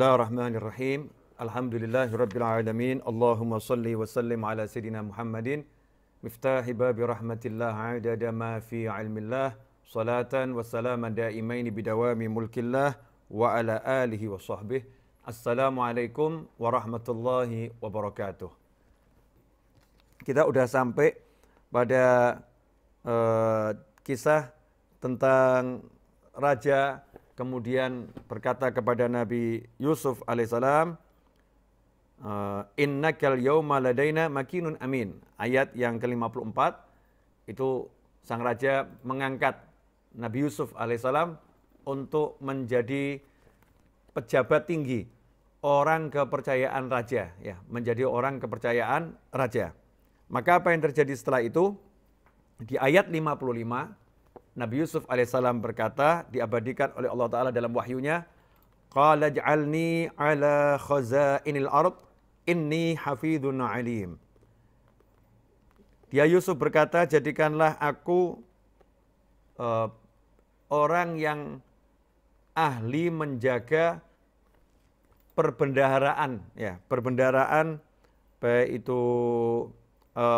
Bismillahirrahmanirrahim. Alhamdulillahirabbil alamin. Allahumma shalli wa sallim ala sayidina Muhammadin miftahi babi rahmatillah adada ma fi ilmillah salatan wa salaman daimaini bidawami mulkillah wa ala alihi wa sahbihi. Assalamualaikum warahmatullahi wabarakatuh. Kita udah sampai pada kisah tentang raja kemudian berkata kepada Nabi Yusuf alaihissalam, innakal yawma ladaina makinun amin. Ayat yang ke-54 itu sang raja mengangkat Nabi Yusuf alaihissalam untuk menjadi pejabat tinggi, orang kepercayaan raja, ya, menjadi orang kepercayaan raja. Maka apa yang terjadi setelah itu? Di ayat 55 Nabi Yusuf alaihissalam berkata, diabadikan oleh Allah Ta'ala dalam wahyunya, Qala ja'alni ala khazainil ard, inni hafidhun alim. Dia Yusuf berkata, jadikanlah aku orang yang ahli menjaga perbendaharaan, ya, perbendaharaan baik itu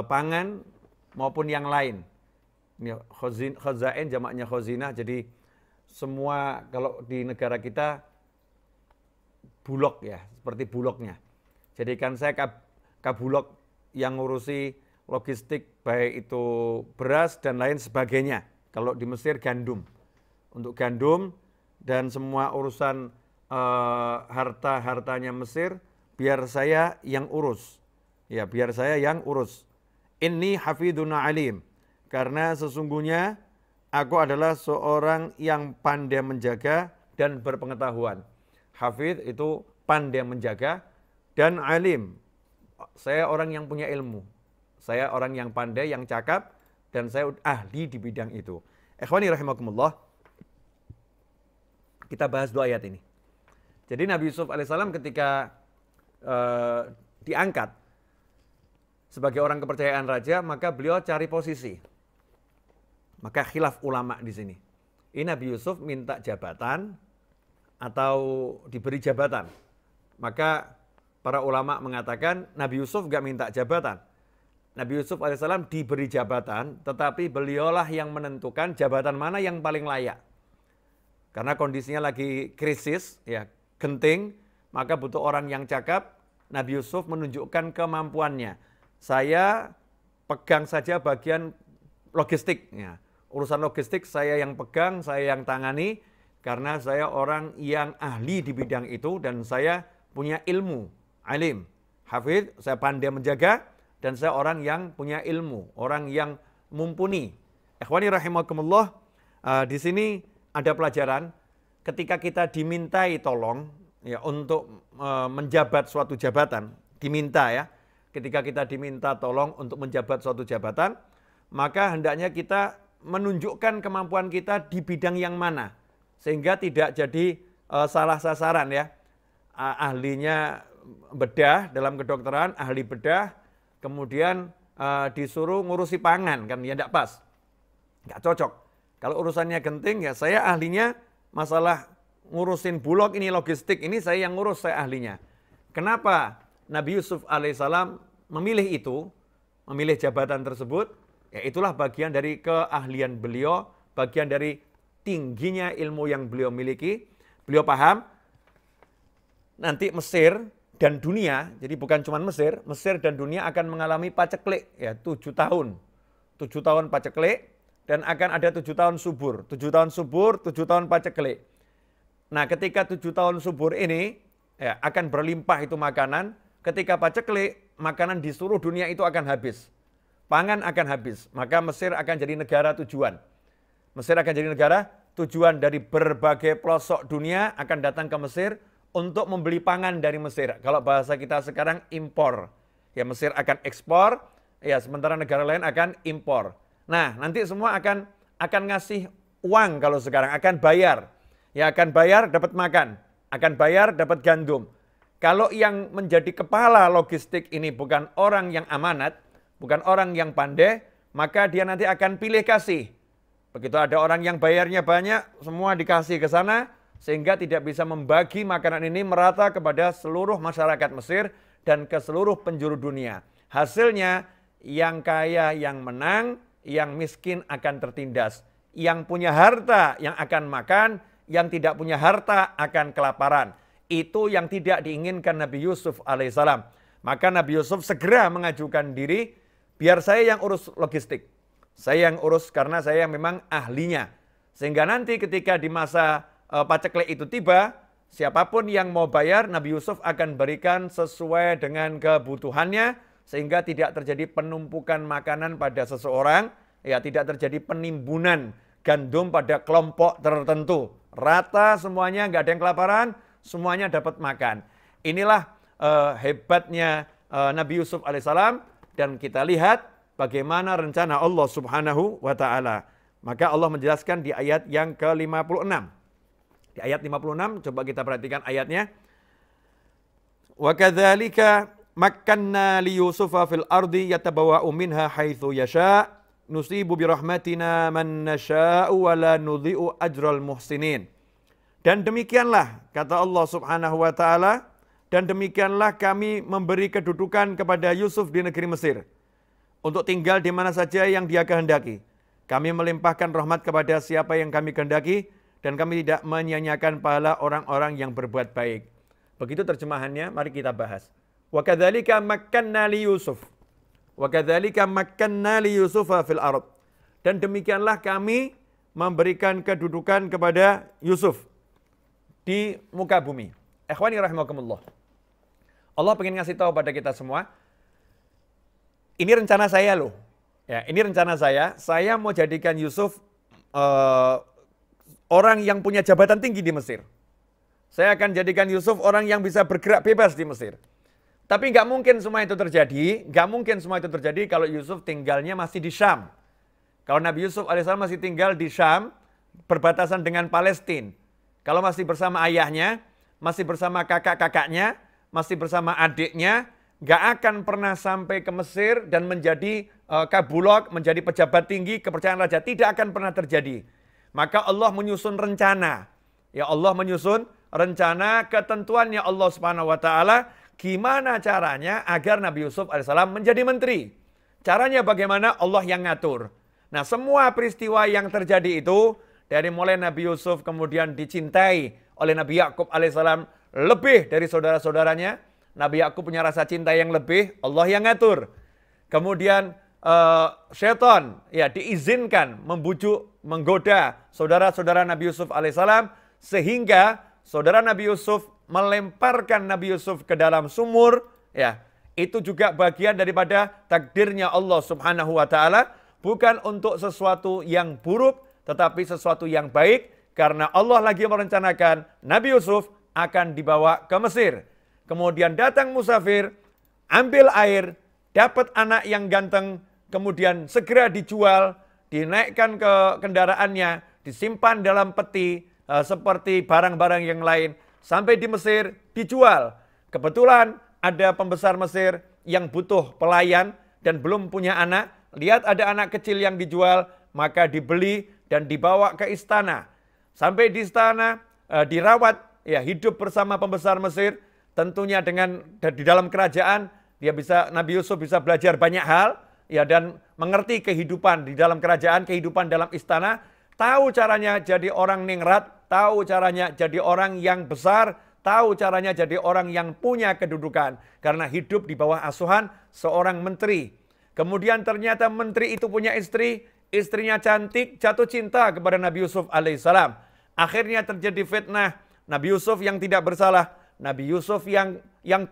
pangan maupun yang lain. Ini khazain jamaknya khazinah, jadi semua kalau di negara kita bulog, ya, seperti bulognya. Jadikan saya kabulog yang ngurusi logistik baik itu beras dan lain sebagainya. Kalau di Mesir gandum, untuk gandum dan semua urusan harta-hartanya Mesir biar saya yang urus. Ya, biar saya yang urus. Inni hafidhun alim. Karena sesungguhnya aku adalah seorang yang pandai menjaga dan berpengetahuan. Hafidh itu pandai menjaga dan alim. Saya orang yang punya ilmu. Saya orang yang pandai, yang cakap, dan saya ahli di bidang itu. Ikhwani rahimakumullah. Kita bahas dua ayat ini. Jadi Nabi Yusuf alaihissalam ketika diangkat sebagai orang kepercayaan raja, maka beliau cari posisi. Maka khilaf ulama di sini. Ini Nabi Yusuf minta jabatan atau diberi jabatan. Maka para ulama mengatakan Nabi Yusuf gak minta jabatan. Nabi Yusuf alaihissalam diberi jabatan, tetapi beliaulah yang menentukan jabatan mana yang paling layak. Karena kondisinya lagi krisis, ya, genting, maka butuh orang yang cakap. Nabi Yusuf menunjukkan kemampuannya. Saya pegang saja bagian logistiknya. Urusan logistik saya yang pegang, saya yang tangani, karena saya orang yang ahli di bidang itu dan saya punya ilmu, alim, hafidh, saya pandai menjaga, dan saya orang yang punya ilmu, orang yang mumpuni. Ikhwani rahimakumullah, di sini ada pelajaran ketika kita dimintai tolong, ya, untuk menjabat suatu jabatan, diminta, ya, ketika kita diminta tolong untuk menjabat suatu jabatan, maka hendaknya kita menunjukkan kemampuan kita di bidang yang mana, sehingga tidak jadi salah sasaran, ya. Ahlinya bedah dalam kedokteran, ahli bedah, kemudian disuruh ngurusi pangan, kan ya tidak pas, nggak cocok. Kalau urusannya genting, ya saya ahlinya masalah ngurusin bulog ini, logistik ini saya yang ngurus, saya ahlinya. Kenapa Nabi Yusuf alaihissalam memilih itu, memilih jabatan tersebut? Ya, itulah bagian dari keahlian beliau, bagian dari tingginya ilmu yang beliau miliki. Beliau paham nanti Mesir dan dunia, jadi bukan cuma Mesir, Mesir dan dunia akan mengalami paceklik, ya, 7 tahun. 7 tahun paceklik dan akan ada 7 tahun subur. 7 tahun subur, 7 tahun paceklik. Nah, ketika 7 tahun subur ini, ya, akan berlimpah itu makanan. Ketika paceklik, makanan di seluruh dunia itu akan habis. Pangan akan habis, maka Mesir akan jadi negara tujuan. Mesir akan jadi negara tujuan dari berbagai pelosok dunia akan datang ke Mesir untuk membeli pangan dari Mesir. Kalau bahasa kita sekarang impor. Ya, Mesir akan ekspor, ya, sementara negara lain akan impor. Nah, nanti semua akan ngasih uang kalau sekarang, akan bayar. Ya, akan bayar dapat makan, akan bayar dapat gandum. Kalau yang menjadi kepala logistik ini bukan orang yang amanat, bukan orang yang pandai, maka dia nanti akan pilih kasih. Begitu ada orang yang bayarnya banyak, semua dikasih ke sana, sehingga tidak bisa membagi makanan ini merata kepada seluruh masyarakat Mesir dan ke seluruh penjuru dunia. Hasilnya yang kaya yang menang, yang miskin akan tertindas. Yang punya harta yang akan makan, yang tidak punya harta akan kelaparan. Itu yang tidak diinginkan Nabi Yusuf alaihissalam. Maka Nabi Yusuf segera mengajukan diri, biar saya yang urus logistik. Saya yang urus karena saya yang memang ahlinya. Sehingga nanti ketika di masa paceklik itu tiba, siapapun yang mau bayar, Nabi Yusuf akan berikan sesuai dengan kebutuhannya, sehingga tidak terjadi penumpukan makanan pada seseorang, ya tidak terjadi penimbunan gandum pada kelompok tertentu. Rata semuanya, nggak ada yang kelaparan, semuanya dapat makan. Inilah hebatnya Nabi Yusuf alaihissalam, dan kita lihat bagaimana rencana Allah subhanahu wa ta'ala. Maka Allah menjelaskan di ayat yang ke-56. Di ayat 56, coba kita perhatikan ayatnya. Wa kadzalika makkanna li Yusufa fil ardi yatabawwa'u minha haitsu yasha' nusibu bi rahmatina man nasya'u wa la nudhi'u ajral muhsinin. Dan demikianlah kata Allah Subhanahu wa taala, dan demikianlah kami memberi kedudukan kepada Yusuf di negeri Mesir untuk tinggal di mana saja yang dia kehendaki. Kami melimpahkan rahmat kepada siapa yang kami kehendaki, dan kami tidak menyia-nyiakan pahala orang-orang yang berbuat baik. Begitu terjemahannya, mari kita bahas. Wa kadzalika makkanna li Yusuf. Wa kadzalika makkanna li Yusufa fil ard. Dan demikianlah kami memberikan kedudukan kepada Yusuf di muka bumi. Ikhwani rahimakumullah. Allah pengen ngasih tahu pada kita semua, ini rencana saya loh. Ya, ini rencana saya mau jadikan Yusuf orang yang punya jabatan tinggi di Mesir. Saya akan jadikan Yusuf orang yang bisa bergerak bebas di Mesir. Tapi nggak mungkin semua itu terjadi, kalau Yusuf tinggalnya masih di Syam. Kalau Nabi Yusuf alaihissalam masih tinggal di Syam, berbatasan dengan Palestina. Kalau masih bersama ayahnya, masih bersama kakak-kakaknya, masih bersama adiknya, nggak akan pernah sampai ke Mesir dan menjadi kabulok, menjadi pejabat tinggi, kepercayaan raja. Tidak akan pernah terjadi. Maka Allah menyusun rencana. Ya Allah menyusun rencana, ketentuannya Allah Subhanahu wa taala, gimana caranya agar Nabi Yusuf alaihissalam menjadi menteri. Caranya bagaimana? Allah yang ngatur. Nah, semua peristiwa yang terjadi itu, dari mulai Nabi Yusuf kemudian dicintai oleh Nabi Yakub alaihissalam lebih dari saudara-saudaranya. Nabi Yakub punya rasa cinta yang lebih, Allah yang ngatur. Kemudian syaitan ya diizinkan membujuk, menggoda saudara-saudara Nabi Yusuf alaihissalam, sehingga saudara Nabi Yusuf melemparkan Nabi Yusuf ke dalam sumur. Ya, itu juga bagian daripada takdirnya Allah Subhanahu wa taala, bukan untuk sesuatu yang buruk, tetapi sesuatu yang baik, karena Allah lagi merencanakan Nabi Yusuf akan dibawa ke Mesir. Kemudian datang musafir, ambil air, dapat anak yang ganteng, kemudian segera dijual, dinaikkan ke kendaraannya, disimpan dalam peti seperti barang-barang yang lain, sampai di Mesir dijual. Kebetulan ada pembesar Mesir yang butuh pelayan dan belum punya anak, lihat ada anak kecil yang dijual, maka dibeli dan dibawa ke istana. Sampai di istana dirawat, ya hidup bersama pembesar Mesir. Tentunya di dalam kerajaan Nabi Yusuf bisa belajar banyak hal, ya, dan mengerti kehidupan di dalam kerajaan, kehidupan dalam istana, tahu caranya jadi orang ningrat, tahu caranya jadi orang yang besar, tahu caranya jadi orang yang punya kedudukan karena hidup di bawah asuhan seorang menteri. Kemudian ternyata menteri itu punya istri, istrinya cantik, jatuh cinta kepada Nabi Yusuf alaihissalam. Akhirnya terjadi fitnah, Nabi Yusuf yang tidak bersalah, Nabi Yusuf yang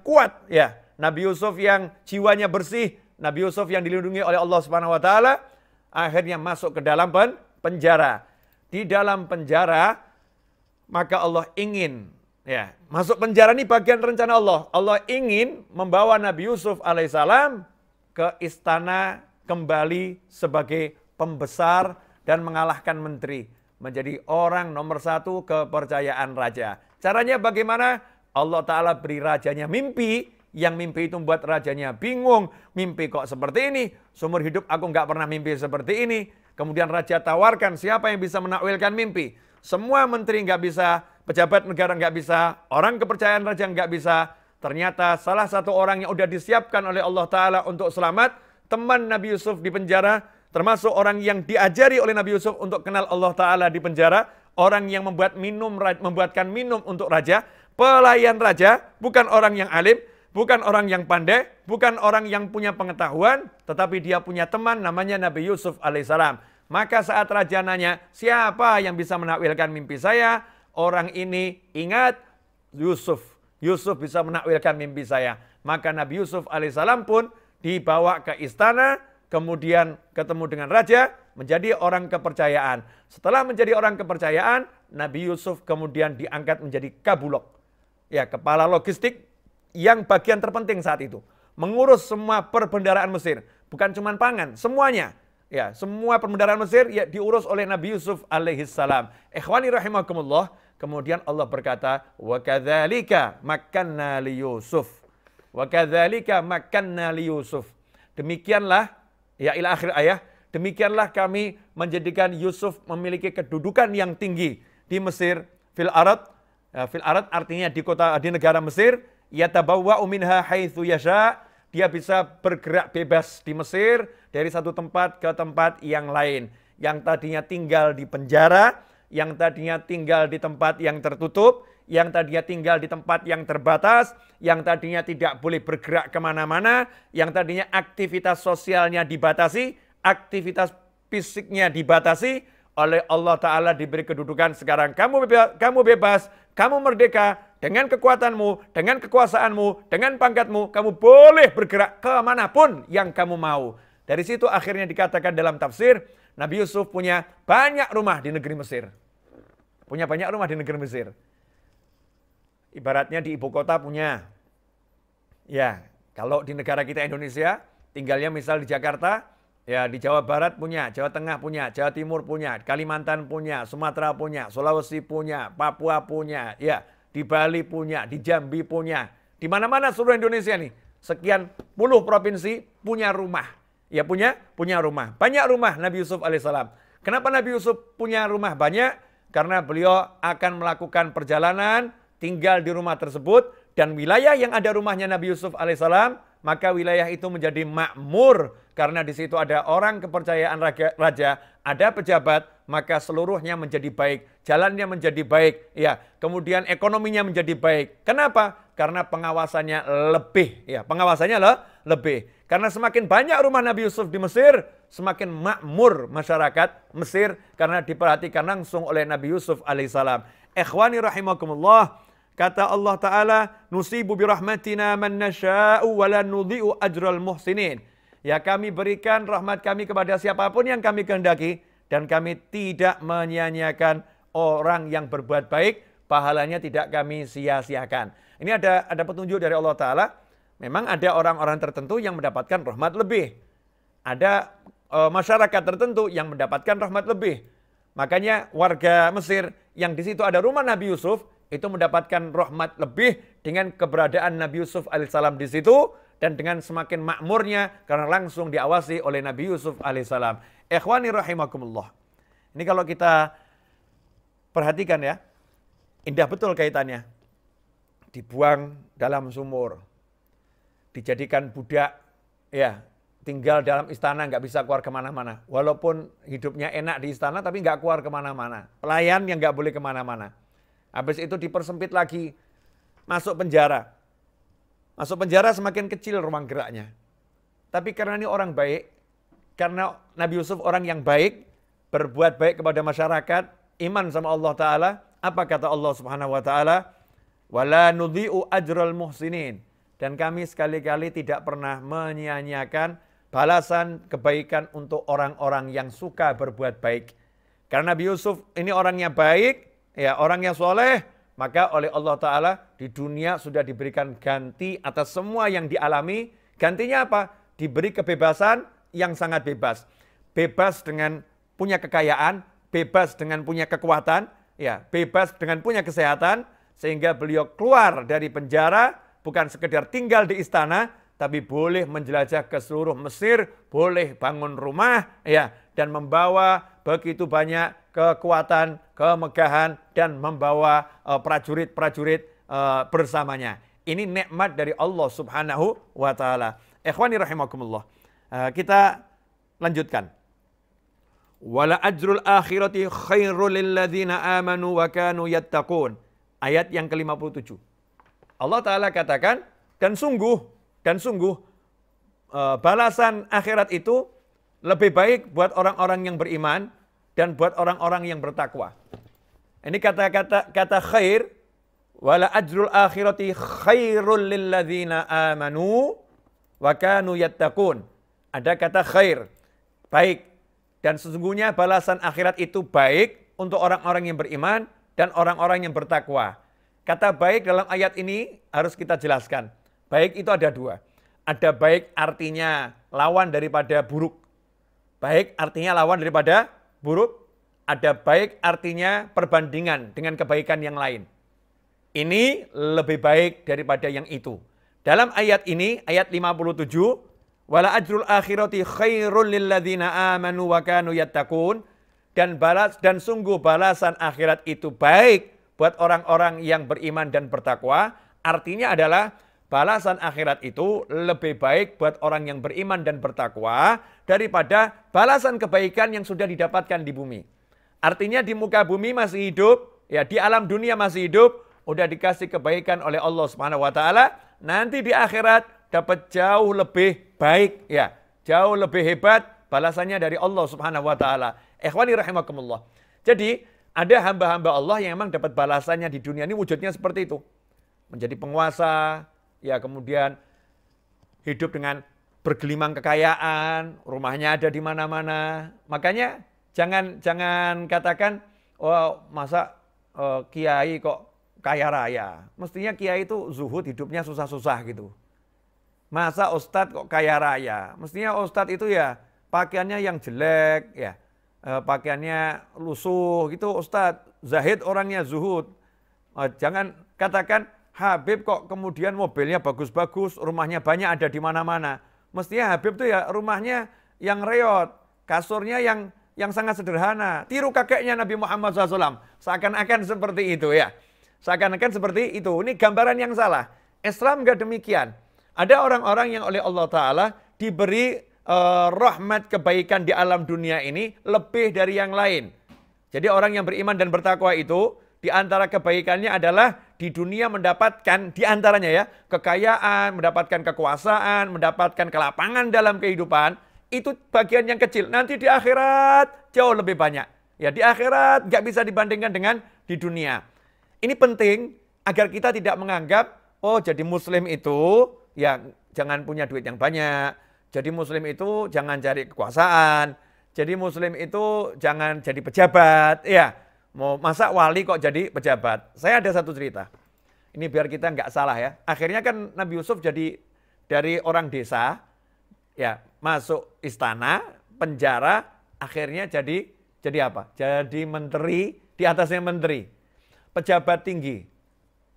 kuat, ya, Nabi Yusuf yang jiwanya bersih, Nabi Yusuf yang dilindungi oleh Allah Subhanahu wa taala, akhirnya masuk ke dalam penjara. Di dalam penjara, maka Allah ingin, ya, masuk penjara ini bagian rencana Allah. Allah ingin membawa Nabi Yusuf alaihissalam ke istana kembali sebagai pembesar dan mengalahkan menteri, menjadi orang nomor satu kepercayaan raja. Caranya bagaimana? Allah Ta'ala beri rajanya mimpi, yang mimpi itu membuat rajanya bingung. Mimpi kok seperti ini? Seumur hidup aku nggak pernah mimpi seperti ini. Kemudian raja tawarkan siapa yang bisa menakwilkan mimpi. Semua menteri nggak bisa pejabat negara nggak bisa, orang kepercayaan raja nggak bisa. Ternyata salah satu orang yang udah disiapkan oleh Allah Ta'ala untuk selamat, teman Nabi Yusuf di penjara, termasuk orang yang diajari oleh Nabi Yusuf untuk kenal Allah Ta'ala di penjara, orang yang membuatkan minum untuk raja, pelayan raja, bukan orang yang alim, bukan orang yang pandai, bukan orang yang punya pengetahuan, tetapi dia punya teman namanya Nabi Yusuf alaihissalam. Maka saat raja nanya, siapa yang bisa menakwilkan mimpi saya? Orang ini ingat Yusuf. Yusuf bisa menakwilkan mimpi saya. Maka Nabi Yusuf alaihissalam pun dibawa ke istana, kemudian ketemu dengan raja, menjadi orang kepercayaan. Setelah menjadi orang kepercayaan, Nabi Yusuf kemudian diangkat menjadi kabulok. Ya, kepala logistik yang bagian terpenting saat itu. Mengurus semua perbendaharaan Mesir. Bukan cuma pangan, semuanya. Ya, semua perbendaharaan Mesir ya diurus oleh Nabi Yusuf alaihissalam. Ikhwani rahimakumullah. Kemudian Allah berkata, wa kadzalika makanna li Yusuf. Wa kadzalika makanna li Yusuf. Demikianlah ya ila akhir ayat, demikianlah kami menjadikan Yusuf memiliki kedudukan yang tinggi di Mesir, fil arad. Fil arad artinya di negara Mesir, yatabawwa'u minha haitsu yasha. Dia bisa bergerak bebas di Mesir dari satu tempat ke tempat yang lain. Yang tadinya tinggal di penjara, yang tadinya tinggal di tempat yang tertutup, yang tadinya tinggal di tempat yang terbatas, yang tadinya tidak boleh bergerak kemana-mana, yang tadinya aktivitas sosialnya dibatasi, aktivitas fisiknya dibatasi, oleh Allah Ta'ala diberi kedudukan sekarang. Kamu bebas, kamu merdeka, dengan kekuatanmu, dengan kekuasaanmu, dengan pangkatmu, kamu boleh bergerak kemanapun yang kamu mau. Dari situ akhirnya dikatakan dalam tafsir, Nabi Yusuf punya banyak rumah di negeri Mesir. Punya banyak rumah di negeri Mesir. Ibaratnya di ibu kota punya. Ya, kalau di negara kita Indonesia, tinggalnya misal di Jakarta, ya di Jawa Barat punya, Jawa Tengah punya, Jawa Timur punya, Kalimantan punya, Sumatera punya, Sulawesi punya, Papua punya, ya di Bali punya, di Jambi punya. Di mana-mana seluruh Indonesia nih, sekian puluh provinsi punya rumah. Ya punya rumah. Banyak rumah Nabi Yusuf alaihissalam. Kenapa Nabi Yusuf punya rumah banyak? Karena beliau akan melakukan perjalanan, tinggal di rumah tersebut, dan wilayah yang ada rumahnya Nabi Yusuf alaihissalam, maka wilayah itu menjadi makmur. Karena di situ ada orang kepercayaan raja, ada pejabat, maka seluruhnya menjadi baik. Jalannya menjadi baik. Ya, kemudian ekonominya menjadi baik. Kenapa? Karena pengawasannya lebih. Ya, pengawasannya lebih. Karena semakin banyak rumah Nabi Yusuf di Mesir, semakin makmur masyarakat Mesir karena diperhatikan langsung oleh Nabi Yusuf alaihissalam. Ikhwani rahimakumullah, kata Allah Ta'ala, nusibu birahmatina man nasya'u wa la nudhi'u ajral muhsinin. Ya, kami berikan rahmat kami kepada siapapun yang kami kehendaki, dan kami tidak menyia-nyiakan orang yang berbuat baik, pahalanya tidak kami sia-siakan. Ini ada petunjuk dari Allah Ta'ala. Memang ada orang-orang tertentu yang mendapatkan rahmat lebih. Ada masyarakat tertentu yang mendapatkan rahmat lebih. Makanya warga Mesir yang di situ ada rumah Nabi Yusuf itu mendapatkan rahmat lebih dengan keberadaan Nabi Yusuf alaihissalam di situ, dan dengan semakin makmurnya karena langsung diawasi oleh Nabi Yusuf alaihissalam. Ikhwani rahimakumullah. Ini kalau kita perhatikan ya, indah betul kaitannya. Dibuang dalam sumur, dijadikan budak, ya tinggal dalam istana, nggak bisa keluar kemana-mana. Walaupun hidupnya enak di istana, tapi nggak keluar kemana-mana. Pelayan yang nggak boleh kemana-mana. Habis itu dipersempit lagi, masuk penjara. Masuk penjara semakin kecil ruang geraknya. Tapi karena ini orang baik, karena Nabi Yusuf orang yang baik, berbuat baik kepada masyarakat, iman sama Allah Ta'ala, apa kata Allah Subhanahu Wa Ta'ala? Wala nudhi'u ajral muhsinin. Dan kami sekali-kali tidak pernah menyia-nyiakan balasan kebaikan untuk orang-orang yang suka berbuat baik. Karena Nabi Yusuf ini orangnya baik, ya orangnya soleh, maka oleh Allah Ta'ala di dunia sudah diberikan ganti atas semua yang dialami. Gantinya apa? Diberi kebebasan yang sangat bebas. Bebas dengan punya kekayaan, bebas dengan punya kekuatan, ya bebas dengan punya kesehatan, sehingga beliau keluar dari penjara, bukan sekedar tinggal di istana, tapi boleh menjelajah ke seluruh Mesir, boleh bangun rumah, ya, dan membawa begitu banyak kekuatan, kemegahan, dan membawa prajurit-prajurit bersamanya. Ini nikmat dari Allah Subhanahu wa Ta'ala. Ikhwani rahimakumullah. Kita lanjutkan. Wala ajrul akhirati khairul lilladzina amanu wa kanu yattaqun. Ayat yang ke-57. Allah Ta'ala katakan, dan sungguh balasan akhirat itu lebih baik buat orang-orang yang beriman dan buat orang-orang yang bertakwa. Ini kata khair, wala ajrul akhirati khairul lilladzina amanu wa kanu yattaqun. Ada kata khair, baik. Dan sesungguhnya balasan akhirat itu baik untuk orang-orang yang beriman dan orang-orang yang bertakwa. Kata baik dalam ayat ini harus kita jelaskan. Baik itu ada dua. Ada baik artinya lawan daripada buruk. Baik artinya lawan daripada buruk. Ada baik artinya perbandingan dengan kebaikan yang lain. Ini lebih baik daripada yang itu. Dalam ayat ini, ayat 57, wala ajrul akhirati khairul lilladzina amanu wa kanu yattaqun, dan sungguh balasan akhirat itu baik buat orang-orang yang beriman dan bertakwa. Artinya adalah balasan akhirat itu lebih baik buat orang yang beriman dan bertakwa daripada balasan kebaikan yang sudah didapatkan di bumi. Artinya di muka bumi masih hidup, ya di alam dunia masih hidup, udah dikasih kebaikan oleh Allah Subhanahu wa Ta'ala, nanti di akhirat dapat jauh lebih baik, ya, jauh lebih hebat balasannya dari Allah Subhanahu wa Ta'ala. Ikhwani rahimakumullah. Jadi ada hamba-hamba Allah yang memang dapat balasannya di dunia ini wujudnya seperti itu. Menjadi penguasa, ya, kemudian hidup dengan bergelimang kekayaan, rumahnya ada di mana-mana. Makanya jangan katakan, oh masa kiai kok kaya raya. Mestinya kiai itu zuhud, hidupnya susah-susah gitu. Masa ustadz kok kaya raya? Mestinya ustadz itu ya pakaiannya yang jelek, ya pakaiannya lusuh gitu ustadz. Zahid orangnya zuhud. Jangan katakan Habib kok kemudian mobilnya bagus-bagus, rumahnya banyak ada di mana-mana. Mestinya Habib tuh ya rumahnya yang reot, kasurnya yang sangat sederhana. Tiru kakeknya Nabi Muhammad SAW. Seakan-akan seperti itu ya. Seakan-akan seperti itu. Ini gambaran yang salah. Islam enggak demikian. Ada orang-orang yang oleh Allah Ta'ala diberi rahmat kebaikan di alam dunia ini lebih dari yang lain. Jadi orang yang beriman dan bertakwa itu, di antara kebaikannya adalah di dunia mendapatkan, di antaranya ya, kekayaan, mendapatkan kekuasaan, mendapatkan kelapangan dalam kehidupan. Itu bagian yang kecil. Nanti di akhirat jauh lebih banyak. Ya di akhirat nggak bisa dibandingkan dengan di dunia. Ini penting agar kita tidak menganggap, oh jadi muslim itu ya jangan punya duit yang banyak. Jadi muslim itu jangan cari kekuasaan. Jadi muslim itu jangan jadi pejabat. Ya, mau masa wali kok jadi pejabat. Saya ada satu cerita. Ini biar kita nggak salah ya. Akhirnya kan Nabi Yusuf jadi dari orang desa, ya masuk istana, penjara, akhirnya jadi apa? Jadi menteri, di atasnya menteri. Pejabat tinggi.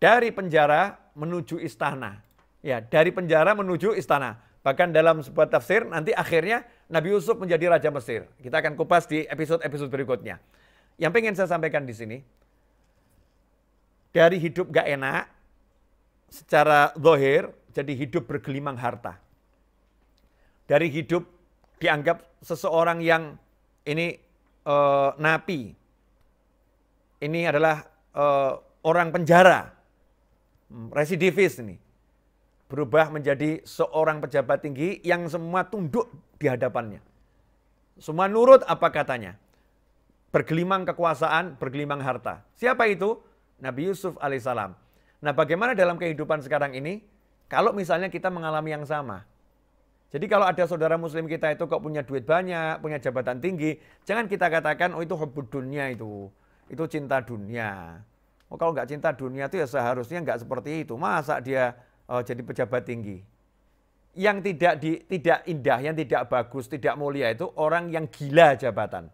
Dari penjara menuju istana. Ya, dari penjara menuju istana. Bahkan dalam sebuah tafsir nanti akhirnya Nabi Yusuf menjadi Raja Mesir. Kita akan kupas di episode-episode berikutnya. Yang pengen saya sampaikan di sini, dari hidup gak enak, secara zahir jadi hidup bergelimang harta. Dari hidup dianggap seseorang yang ini napi. Ini adalah orang penjara, residivis ini. Berubah menjadi seorang pejabat tinggi yang semua tunduk di hadapannya. Semua nurut apa katanya. Bergelimang kekuasaan, bergelimang harta. Siapa itu? Nabi Yusuf alaihissalam. Nah bagaimana dalam kehidupan sekarang ini? Kalau misalnya kita mengalami yang sama. Jadi kalau ada saudara muslim kita itu kok punya duit banyak, punya jabatan tinggi, jangan kita katakan, oh itu hubbud dunya itu cinta dunia. Oh kalau nggak cinta dunia itu ya seharusnya nggak seperti itu. Masa dia jadi pejabat tinggi? Yang tidak indah, yang tidak bagus, tidak mulia itu orang yang gila jabatan.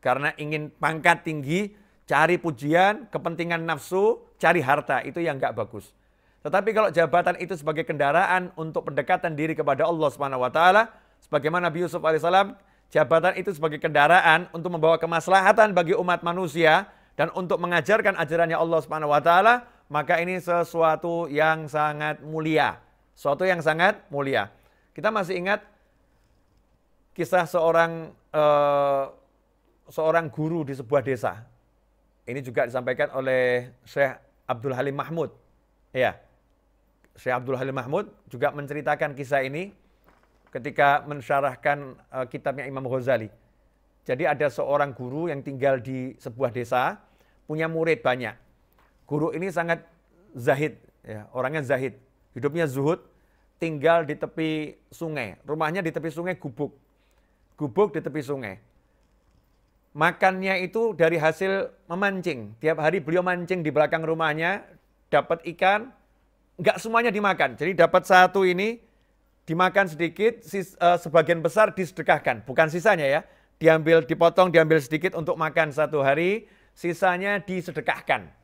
Karena ingin pangkat tinggi, cari pujian, kepentingan nafsu, cari harta, itu yang nggak bagus. Tetapi kalau jabatan itu sebagai kendaraan untuk pendekatan diri kepada Allah Subhanahu wa Ta'ala, sebagaimana Nabi Yusuf alaihissalam jabatan itu sebagai kendaraan untuk membawa kemaslahatan bagi umat manusia dan untuk mengajarkan ajarannya Allah Subhanahu wa taala, maka ini sesuatu yang sangat mulia. Sesuatu yang sangat mulia. Kita masih ingat kisah seorang guru di sebuah desa. Ini juga disampaikan oleh Syekh Abdul Halim Mahmud. Ya. Syekh Abdul Halim Mahmud juga menceritakan kisah ini ketika mensyarahkan kitabnya Imam Ghazali. Jadi ada seorang guru yang tinggal di sebuah desa, punya murid banyak. Guru ini sangat zahid, ya, orangnya zahid, hidupnya zuhud, tinggal di tepi sungai. Rumahnya di tepi sungai, gubuk di tepi sungai. Makannya itu dari hasil memancing. Tiap hari beliau mancing di belakang rumahnya, dapat ikan, nggak semuanya dimakan. Jadi dapat satu ini, dimakan sedikit, sebagian besar disedekahkan. Bukan sisanya ya, diambil, dipotong, diambil sedikit untuk makan satu hari, sisanya disedekahkan.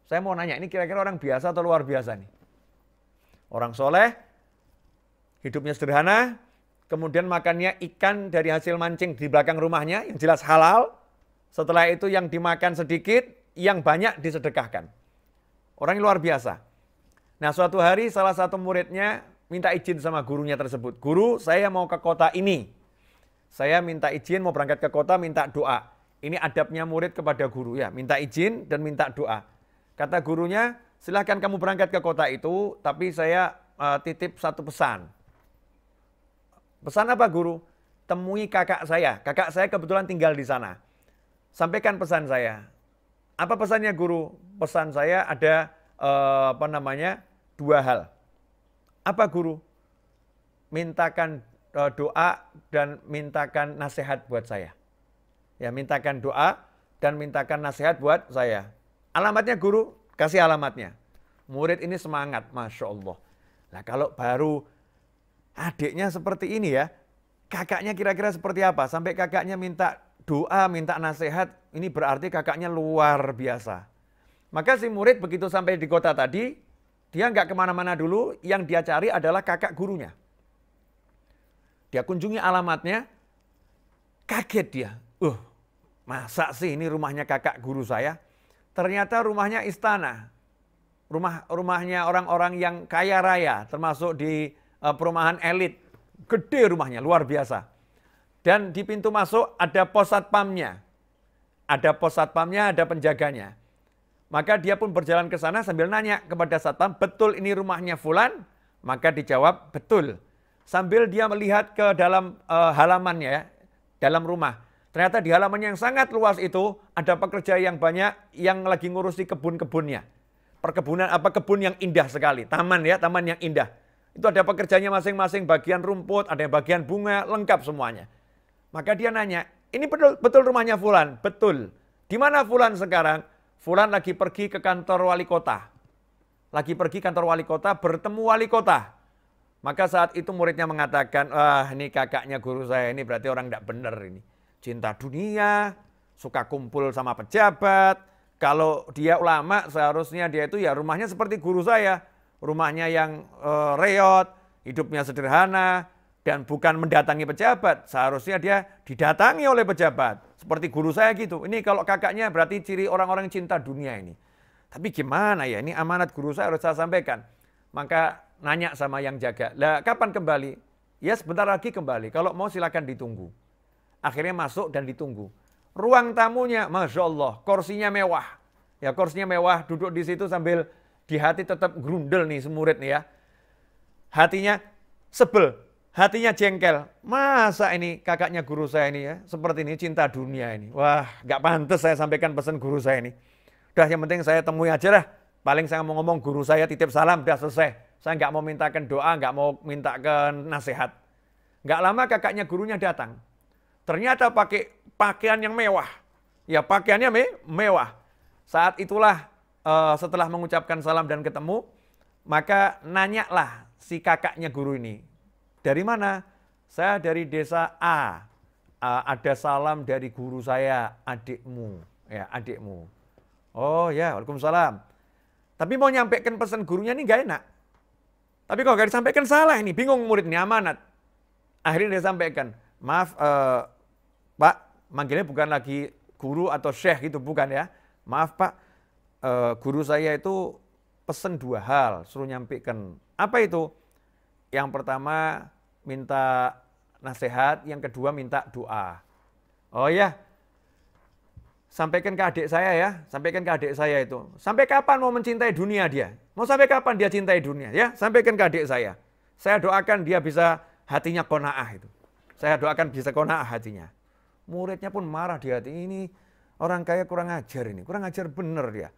Saya mau nanya, ini kira-kira orang biasa atau luar biasa nih? Orang soleh, hidupnya sederhana, kemudian makannya ikan dari hasil mancing di belakang rumahnya, yang jelas halal. Setelah itu yang dimakan sedikit, yang banyak disedekahkan. Orang yang luar biasa. Nah, suatu hari salah satu muridnya minta izin sama gurunya tersebut. Guru, saya mau ke kota ini. Saya minta izin mau berangkat ke kota, minta doa. Ini adabnya murid kepada guru ya, minta izin dan minta doa. Kata gurunya, silahkan kamu berangkat ke kota itu, tapi saya titip satu pesan. Pesan apa guru? Temui kakak saya. Kakak saya kebetulan tinggal di sana. Sampaikan pesan saya. Apa pesannya guru? Pesan saya ada dua hal. Apa guru? Mintakan doa dan mintakan nasihat buat saya. Ya, mintakan doa dan mintakan nasihat buat saya. Alamatnya guru, kasih alamatnya. Murid ini semangat, Masya Allah. Nah kalau baru adiknya seperti ini ya, kakaknya kira-kira seperti apa? Sampai kakaknya minta doa, minta nasihat, ini berarti kakaknya luar biasa. Maka si murid begitu sampai di kota tadi, dia nggak kemana-mana dulu, yang dia cari adalah kakak gurunya. Dia kunjungi alamatnya, kaget dia. Masa sih ini rumahnya kakak guru saya? Ternyata rumahnya istana. Rumahnya orang-orang yang kaya raya, termasuk di perumahan elit. Gede rumahnya, luar biasa. Dan di pintu masuk ada pos satpamnya. Ada pos satpamnya, ada penjaganya. Maka dia pun berjalan ke sana sambil nanya kepada satpam, betul ini rumahnya fulan? Maka dijawab, betul. Sambil dia melihat ke dalam halamannya, ya, dalam rumah. Ternyata di halaman yang sangat luas itu ada pekerja yang banyak yang lagi ngurusi kebun-kebunnya. Kebun yang indah sekali, taman ya, taman yang indah. Itu ada pekerjanya masing-masing, bagian rumput, ada yang bagian bunga, lengkap semuanya. Maka dia nanya, ini betul rumahnya fulan? Betul. Di mana fulan sekarang? Fulan lagi pergi ke kantor wali kota. Lagi pergi kantor wali kota, bertemu wali kota. Maka saat itu muridnya mengatakan, ini kakaknya guru saya, ini berarti orang tidak benar ini. Cinta dunia, suka kumpul sama pejabat. Kalau dia ulama, seharusnya dia itu ya rumahnya seperti guru saya. Rumahnya yang reot, hidupnya sederhana, dan bukan mendatangi pejabat. Seharusnya dia didatangi oleh pejabat. Seperti guru saya gitu. Ini kalau kakaknya berarti ciri orang-orang cinta dunia ini. Tapi gimana ya, ini amanat guru saya harus saya sampaikan. Maka nanya sama yang jaga, lah kapan kembali? Ya sebentar lagi kembali, kalau mau silakan ditunggu. Akhirnya masuk dan ditunggu. Ruang tamunya, Masya Allah, kursinya mewah. Ya kursinya mewah, duduk di situ sambil di hati tetap grundel nih semurid nih ya. Hatinya sebel, hatinya jengkel. Masa ini kakaknya guru saya ini ya, seperti ini cinta dunia ini. Wah, gak pantas saya sampaikan pesan guru saya ini. Udah yang penting saya temui aja lah. Paling saya mau ngomong guru saya titip salam, udah selesai. Saya nggak mau mintakan doa, nggak mau mintakan nasihat. Nggak lama kakaknya gurunya datang. Ternyata pakai pakaian yang mewah. Ya pakaiannya mewah. Saat itulah setelah mengucapkan salam dan ketemu, maka nanyalah si kakaknya guru ini. Dari mana? Saya dari desa A. Ada salam dari guru saya, adikmu. Ya adikmu. Oh ya, waalaikumsalam. Tapi mau nyampaikan pesan gurunya ini nggak enak. Tapi kalau nggak disampaikan salah ini, bingung murid ini amanat. Akhirnya dia sampaikan, Maaf Pak, manggilnya bukan lagi guru atau syekh gitu, bukan ya. Maaf Pak, guru saya itu pesen 2 hal, suruh nyampaikan. Apa itu? Yang pertama minta nasihat, yang kedua minta doa. Oh ya, sampaikan ke adik saya ya, sampaikan ke adik saya itu. Sampai kapan mau mencintai dunia dia? Mau sampai kapan dia cintai dunia? Ya, sampaikan ke adik saya. Saya doakan dia bisa hatinya qanaah itu. Saya doakan bisa qanaah hatinya. Muridnya pun marah di hati, ini orang kaya kurang ajar ini, kurang ajar bener dia.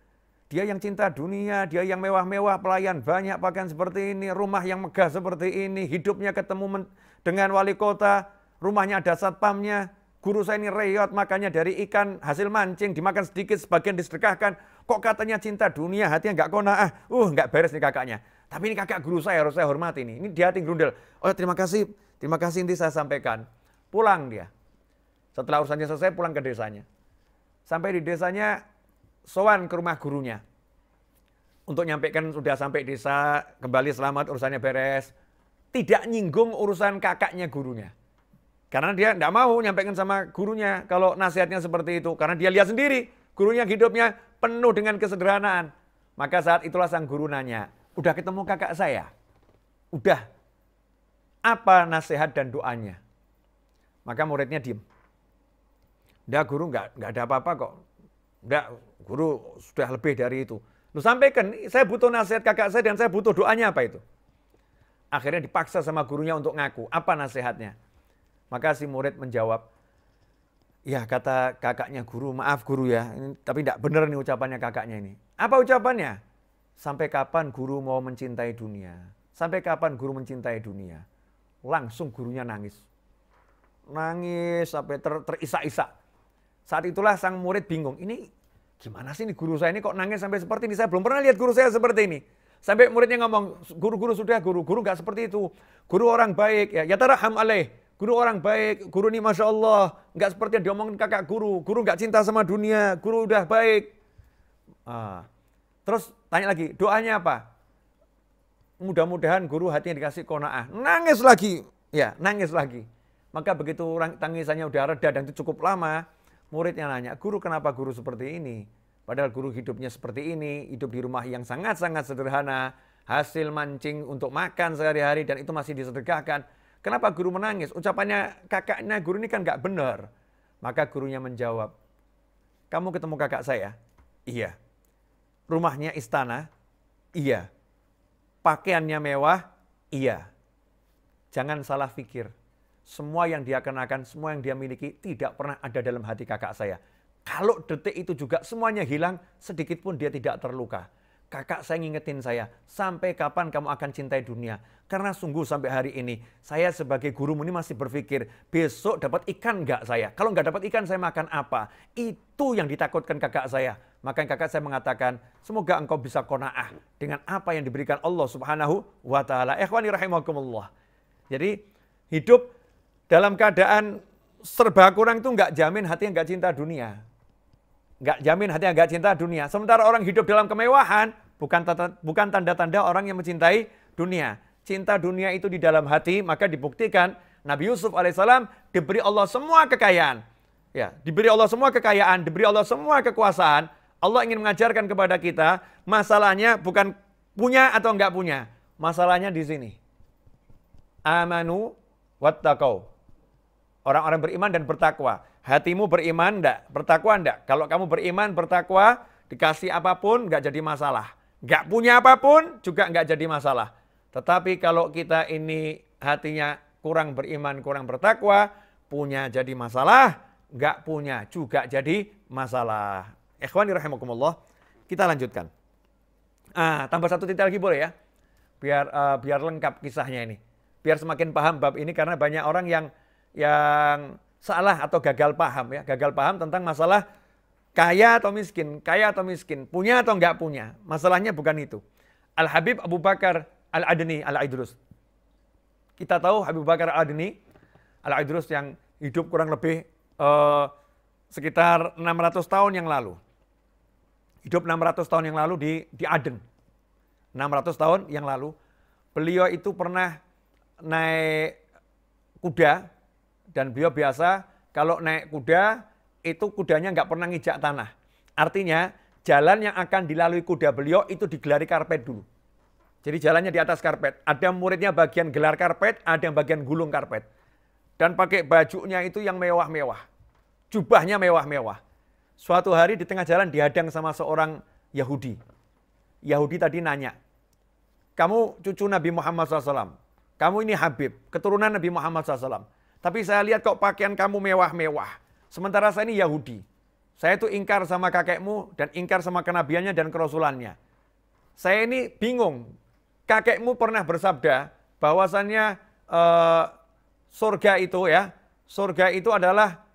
Dia yang cinta dunia, dia yang mewah-mewah, pelayan banyak, pakaian seperti ini, rumah yang megah seperti ini, hidupnya ketemu dengan wali kota, rumahnya ada satpamnya, guru saya ini reyot, makannya dari ikan hasil mancing, dimakan sedikit, sebagian disedekahkan. Kok katanya cinta dunia, hatinya nggak qanaah. Nggak beres nih kakaknya. Tapi ini kakak guru saya, harus saya hormati nih. Ini di hati gerundel. Oh terima kasih inti saya sampaikan. Pulang dia. Setelah urusannya selesai, pulang ke desanya. Sampai di desanya, sowan ke rumah gurunya. Untuk nyampaikan sudah sampai desa, kembali selamat, urusannya beres. Tidak nyinggung urusan kakaknya gurunya. Karena dia tidak mau nyampaikan sama gurunya kalau nasihatnya seperti itu. Karena dia lihat sendiri, gurunya hidupnya penuh dengan kesederhanaan. Maka saat itulah sang guru nanya, udah ketemu kakak saya? Udah. Apa nasihat dan doanya? Maka muridnya diem. Udah guru nggak ada apa-apa kok. Udah guru sudah lebih dari itu. Lu sampaikan, saya butuh nasihat kakak saya dan saya butuh doanya apa itu? Akhirnya dipaksa sama gurunya untuk ngaku. Apa nasihatnya? Maka si murid menjawab, ya kata kakaknya guru, maaf guru ya, ini, tapi tidak benar nih ucapannya kakaknya ini. Apa ucapannya? Sampai kapan guru mau mencintai dunia? Sampai kapan guru mencintai dunia? Langsung gurunya nangis. Nangis sampai terisak-isak. Saat itulah sang murid bingung, ini gimana sih ini guru saya ini kok nangis sampai seperti ini? Saya belum pernah lihat guru saya seperti ini. Sampai muridnya ngomong, guru sudah guru nggak seperti itu. Guru orang baik, ya taraham alaih. Guru orang baik, guru ini Masya Allah. Nggak seperti yang diomongin kakak guru. Guru nggak cinta sama dunia, guru udah baik. Terus tanya lagi, doanya apa? Mudah-mudahan guru hatinya dikasih qanaah. Nangis lagi, ya nangis lagi. Maka begitu tangisannya udah reda dan itu cukup lama, muridnya nanya, guru kenapa guru seperti ini? Padahal guru hidupnya seperti ini, hidup di rumah yang sangat-sangat sederhana, hasil mancing untuk makan sehari-hari dan itu masih disedekahkan. Kenapa guru menangis? Ucapannya kakaknya guru ini kan nggak benar. Maka gurunya menjawab, kamu ketemu kakak saya? Iya. Rumahnya istana? Iya. Pakaiannya mewah? Iya. Jangan salah pikir. Semua yang dia kenakan, semua yang dia miliki tidak pernah ada dalam hati kakak saya. Kalau detik itu juga semuanya hilang, sedikit pun dia tidak terluka. Kakak saya ngingetin saya, sampai kapan kamu akan cintai dunia? Karena sungguh sampai hari ini, saya sebagai gurumu ini masih berpikir, besok dapat ikan nggak saya? Kalau nggak dapat ikan, saya makan apa? Itu yang ditakutkan kakak saya. Maka kakak saya mengatakan, semoga engkau bisa qanaah dengan apa yang diberikan Allah Subhanahu wa Ta'ala. Ikhwani rahimakumullah. Jadi, hidup dalam keadaan serba kurang itu nggak jamin hati yang nggak cinta dunia. Nggak jamin hati yang nggak cinta dunia. Sementara orang hidup dalam kemewahan, bukan tanda-tanda orang yang mencintai dunia. Cinta dunia itu di dalam hati, maka dibuktikan Nabi Yusuf alaihissalam diberi Allah semua kekayaan. Ya, diberi Allah semua kekayaan, diberi Allah semua kekuasaan. Allah ingin mengajarkan kepada kita, masalahnya bukan punya atau enggak punya. Masalahnya di sini. Amanu wattaqau. Orang-orang beriman dan bertakwa. Hatimu beriman enggak? Bertakwa enggak? Kalau kamu beriman, bertakwa, dikasih apapun enggak jadi masalah. Enggak punya apapun juga enggak jadi masalah. Tetapi kalau kita ini hatinya kurang beriman, kurang bertakwa, punya jadi masalah, enggak punya juga jadi masalah. Ikhwani rahimakumullah, kita lanjutkan. Tambah satu titik lagi boleh ya? Biar lengkap kisahnya ini. Biar semakin paham bab ini karena banyak orang yang salah atau gagal paham ya. Gagal paham tentang masalah kaya atau miskin, punya atau enggak punya. Masalahnya bukan itu. Al-Habib Abu Bakar Al-Adni Al-Idrus. Kita tahu Habib Bakar Al-Adni Al-Idrus yang hidup kurang lebih sekitar 600 tahun yang lalu. Hidup 600 tahun yang lalu di Aden. 600 tahun yang lalu. Beliau itu pernah naik kuda dan beliau biasa kalau naik kuda, itu kudanya nggak pernah ngijak tanah. Artinya, jalan yang akan dilalui kuda beliau itu digelari karpet dulu. Jadi jalannya di atas karpet. Ada muridnya bagian gelar karpet, ada yang bagian gulung karpet. Dan pakai bajunya itu yang mewah-mewah. Jubahnya mewah-mewah. Suatu hari di tengah jalan dihadang sama seorang Yahudi. Yahudi tadi nanya, kamu cucu Nabi Muhammad SAW. Kamu ini Habib, keturunan Nabi Muhammad SAW. Tapi saya lihat kok pakaian kamu mewah-mewah. Sementara saya ini Yahudi. Saya itu ingkar sama kakekmu dan ingkar sama kenabiannya dan kerasulannya. Saya ini bingung. Kakekmu pernah bersabda bahwasannya surga itu adalah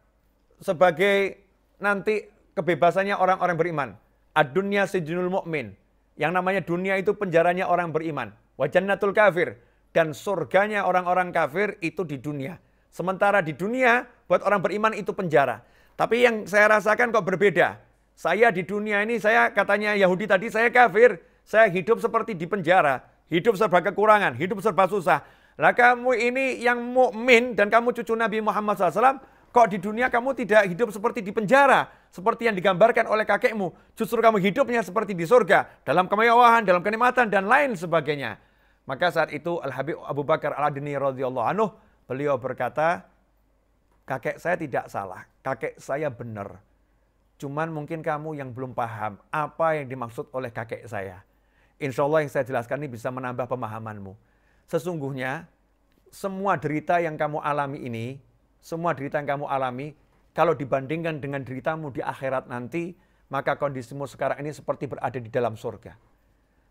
sebagai nanti kebebasannya orang-orang beriman. Ad-dunya sijnul mu'min. Yang namanya dunia itu penjaranya orang beriman. Wa jannatul kafir. Dan surganya orang-orang kafir itu di dunia. Sementara di dunia, buat orang beriman itu penjara. Tapi yang saya rasakan kok berbeda. Saya di dunia ini, saya katanya Yahudi tadi, saya kafir. Saya hidup seperti di penjara. Hidup serba kekurangan, hidup serba susah. Lah kamu ini yang mukmin dan kamu cucu Nabi Muhammad SAW, kok di dunia kamu tidak hidup seperti di penjara. Seperti yang digambarkan oleh kakekmu. Justru kamu hidupnya seperti di surga. Dalam kemewahan, dalam kenikmatan, dan lain sebagainya. Maka saat itu Al-Habib Abu Bakar Al-Adni radhiyallahu anhu, beliau berkata, kakek saya tidak salah, kakek saya benar. Cuman mungkin kamu yang belum paham apa yang dimaksud oleh kakek saya. Insya Allah yang saya jelaskan ini bisa menambah pemahamanmu. Sesungguhnya, semua derita yang kamu alami ini, semua derita yang kamu alami, kalau dibandingkan dengan deritamu di akhirat nanti, maka kondisimu sekarang ini seperti berada di dalam surga.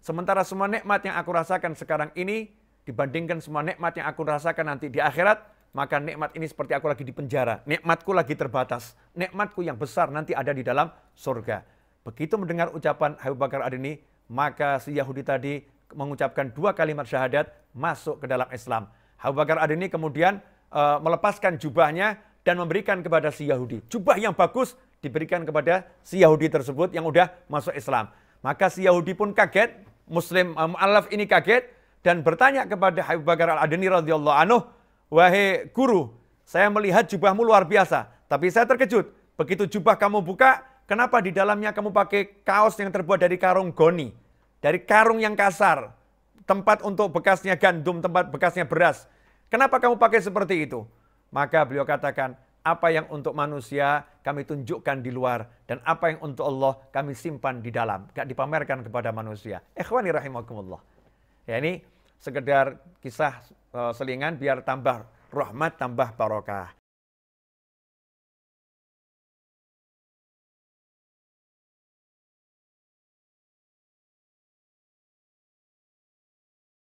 Sementara semua nikmat yang aku rasakan sekarang ini, dibandingkan semua nikmat yang aku rasakan nanti di akhirat, maka nikmat ini seperti aku lagi di penjara. Nikmatku lagi terbatas. Nikmatku yang besar nanti ada di dalam surga. Begitu mendengar ucapan Habib Bakar Adni, maka si Yahudi tadi mengucapkan 2 kalimat syahadat, masuk ke dalam Islam. Habib Bakar Adni kemudian melepaskan jubahnya dan memberikan kepada si Yahudi. Jubah yang bagus diberikan kepada si Yahudi tersebut yang udah masuk Islam. Maka si Yahudi pun kaget, Muslim mu'allaf ini kaget, dan bertanya kepada Habib Bakar Al-Adni radhiyallahu anhu, wahai guru, saya melihat jubahmu luar biasa, tapi saya terkejut. Begitu jubah kamu buka, kenapa di dalamnya kamu pakai kaos yang terbuat dari karung goni, dari karung yang kasar, tempat untuk bekasnya gandum, tempat bekasnya beras. Kenapa kamu pakai seperti itu? Maka beliau katakan, apa yang untuk manusia kami tunjukkan di luar, dan apa yang untuk Allah kami simpan di dalam. Gak dipamerkan kepada manusia. Ikhwani rahimakumullah. Ya, ini sekedar kisah selingan biar tambah rahmat, tambah barokah.